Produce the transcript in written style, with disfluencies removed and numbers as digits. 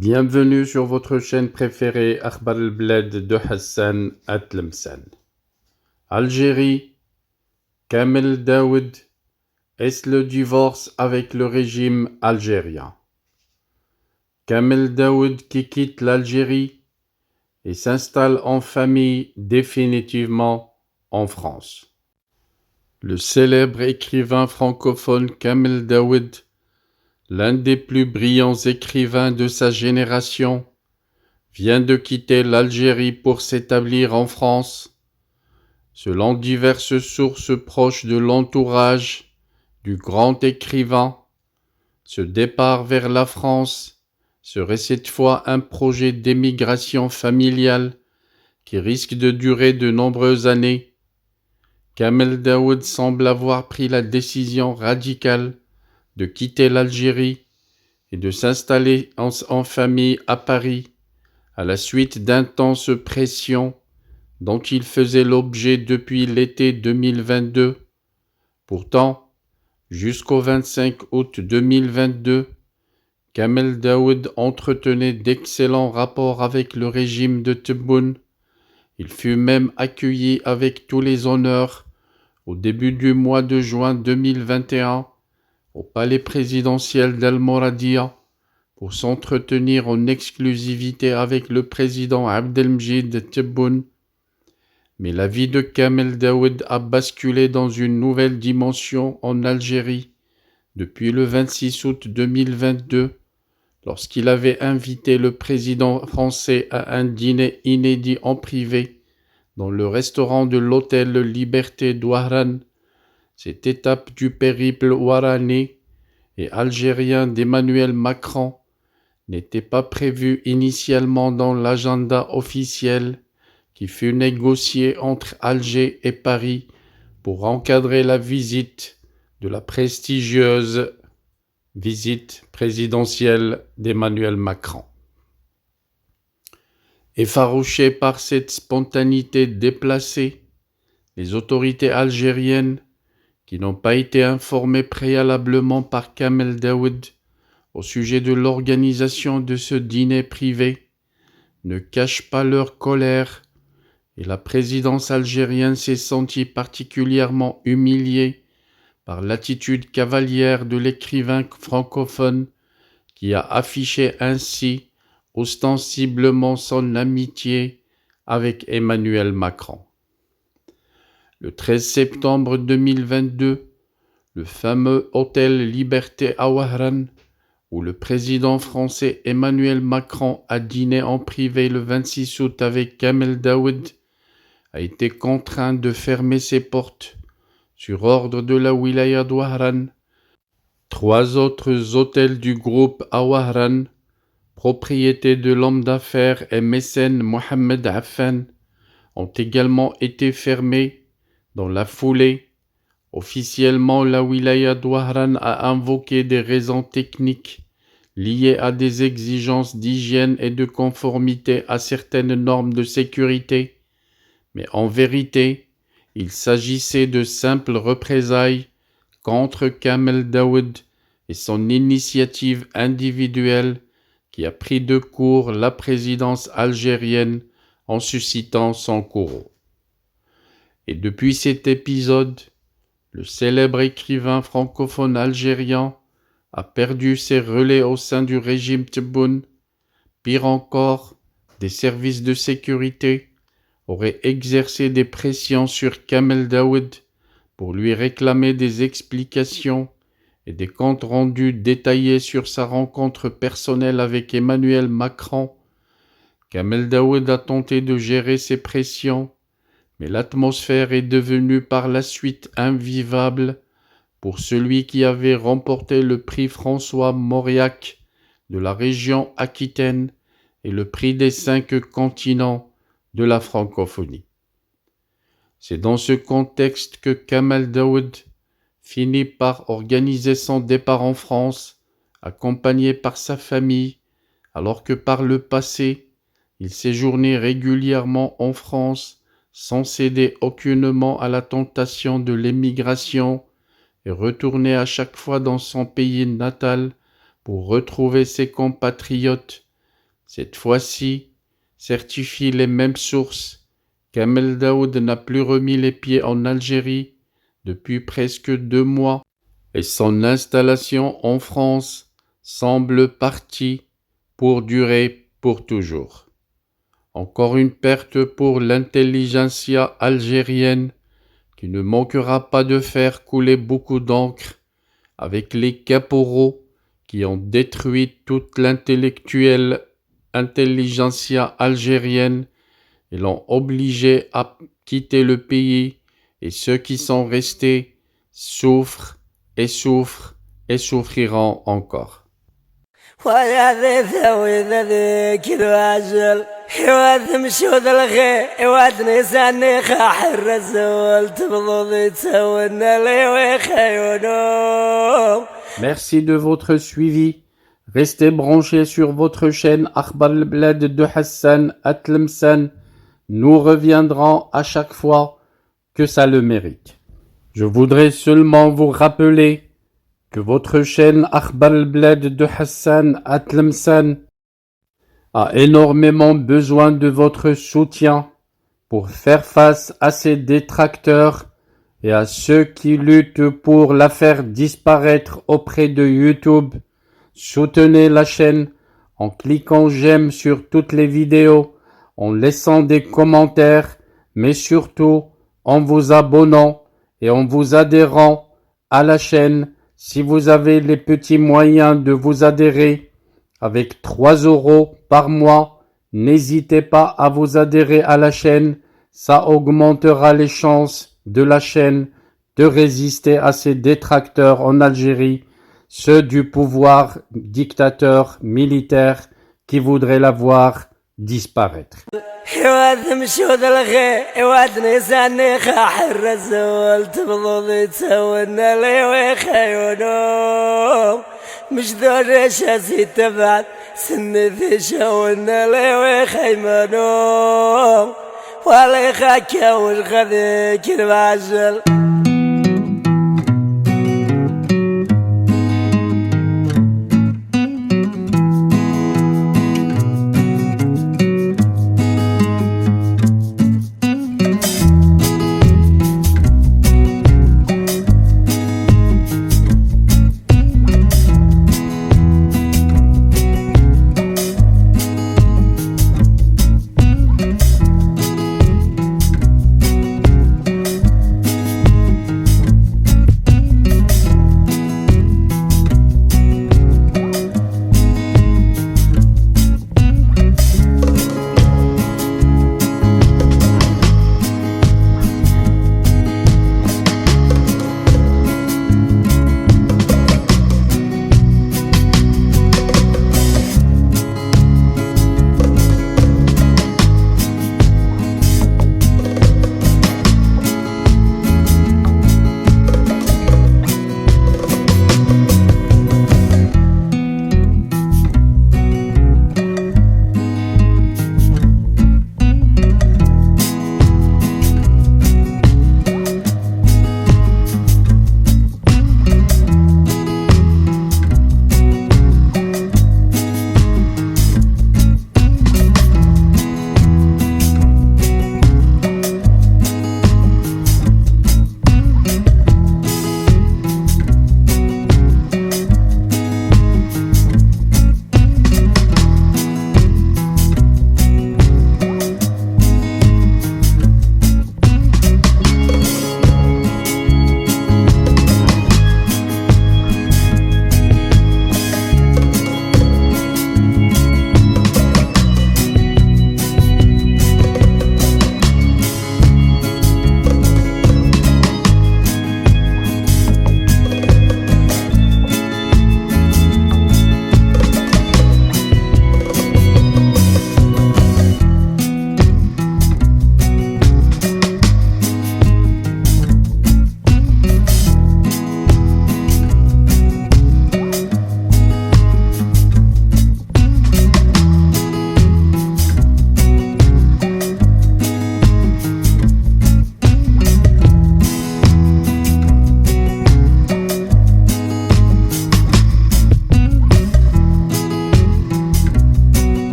Bienvenue sur votre chaîne préférée Akhbar al-Bled de Hassan Atlemsan. Algérie, Kamel Daoud, est-ce le divorce avec le régime algérien? Kamel Daoud qui quitte l'Algérie et s'installe en famille définitivement en France. Le célèbre écrivain francophone Kamel Daoud, l'un des plus brillants écrivains de sa génération, vient de quitter l'Algérie pour s'établir en France. Selon diverses sources proches de l'entourage du grand écrivain, ce départ vers la France serait cette fois un projet d'émigration familiale qui risque de durer de nombreuses années. Kamel Daoud semble avoir pris la décision radicale de quitter l'Algérie et de s'installer en famille à Paris, à la suite d'intenses pressions dont il faisait l'objet depuis l'été 2022. Pourtant, jusqu'au 25 août 2022, Kamel Daoud entretenait d'excellents rapports avec le régime de Tebboune. Il fut même accueilli avec tous les honneurs au début du mois de juin 2021 au palais présidentiel d'Al-Mouradia pour s'entretenir en exclusivité avec le président Abdelmjid Tebboune. Mais la vie de Kamel Daoud a basculé dans une nouvelle dimension en Algérie depuis le 26 août 2022, lorsqu'il avait invité le président français à un dîner inédit en privé dans le restaurant de l'hôtel Liberté d'Ouaran. Cette étape du périple ouaranais et algérien d'Emmanuel Macron n'était pas prévue initialement dans l'agenda officiel qui fut négocié entre Alger et Paris pour encadrer la visite de la prestigieuse visite présidentielle d'Emmanuel Macron. Effarouchées par cette spontanéité déplacée, les autorités algériennes, qui n'ont pas été informées préalablement par Kamel Daoud au sujet de l'organisation de ce dîner privé, ne cachent pas leur colère, et la présidence algérienne s'est sentie particulièrement humiliée par l'attitude cavalière de l'écrivain francophone qui a affiché ainsi ostensiblement son amitié avec Emmanuel Macron. Le 13 septembre 2022, le fameux hôtel Liberté à Ouaran, où le président français Emmanuel Macron a dîné en privé le 26 août avec Kamel Daoud, a été contraint de fermer ses portes sur ordre de la wilaya d'Ouaran. 3 autres hôtels du groupe à Ouaran, propriété de l'homme d'affaires et mécène Mohamed Affan, ont également été fermés dans la foulée. Officiellement, la wilaya d'Ouaran a invoqué des raisons techniques liées à des exigences d'hygiène et de conformité à certaines normes de sécurité, mais en vérité, il s'agissait de simples représailles contre Kamel Daoud et son initiative individuelle qui a pris de court la présidence algérienne en suscitant son courroux. Et depuis cet épisode, le célèbre écrivain francophone algérien a perdu ses relais au sein du régime Tebboune. Pire encore, des services de sécurité auraient exercé des pressions sur Kamel Daoud pour lui réclamer des explications et des comptes rendus détaillés sur sa rencontre personnelle avec Emmanuel Macron. Kamel Daoud a tenté de gérer ces pressions, mais l'atmosphère est devenue par la suite invivable pour celui qui avait remporté le prix François Mauriac de la région Aquitaine et le prix des 5 continents de la francophonie. C'est dans ce contexte que Kamel Daoud finit par organiser son départ en France, accompagné par sa famille, alors que par le passé, il séjournait régulièrement en France sans céder aucunement à la tentation de l'émigration et retournait à chaque fois dans son pays natal pour retrouver ses compatriotes Cette fois-ci, certifient les mêmes sources, Kamel Daoud n'a plus remis les pieds en Algérie depuis presque 2 mois et son installation en France semble partie pour durer pour toujours. Encore une perte pour l'intelligentsia algérienne qui ne manquera pas de faire couler beaucoup d'encre avec les caporaux qui ont détruit toute l'intellectuelle intelligentsia algérienne et l'ont obligé à quitter le pays, et ceux qui sont restés souffrent et souffrent et souffriront encore. Merci de votre suivi. Restez branchés sur votre chaîne Akhbar al-Blad de Hassan Atlemsan. Nous reviendrons à chaque fois que ça le mérite. Je voudrais seulement vous rappeler que votre chaîne Akhbar al-Blad de Hassan Atlemsan a énormément besoin de votre soutien pour faire face à ces détracteurs et à ceux qui luttent pour la faire disparaître auprès de YouTube. Soutenez la chaîne en cliquant j'aime sur toutes les vidéos, en laissant des commentaires, mais surtout en vous abonnant et en vous adhérant à la chaîne. Si vous avez les petits moyens de vous adhérer avec 3 € par mois, n'hésitez pas à vous adhérer à la chaîne. Ça augmentera les chances de la chaîne de résister à ces détracteurs en Algérie, ceux du pouvoir dictateur militaire qui voudraient la voir disparaître. مش دورش هزيت بعد سن ذيشا ونالي ويخيمنو ولا يخاكا والغذي كل معجل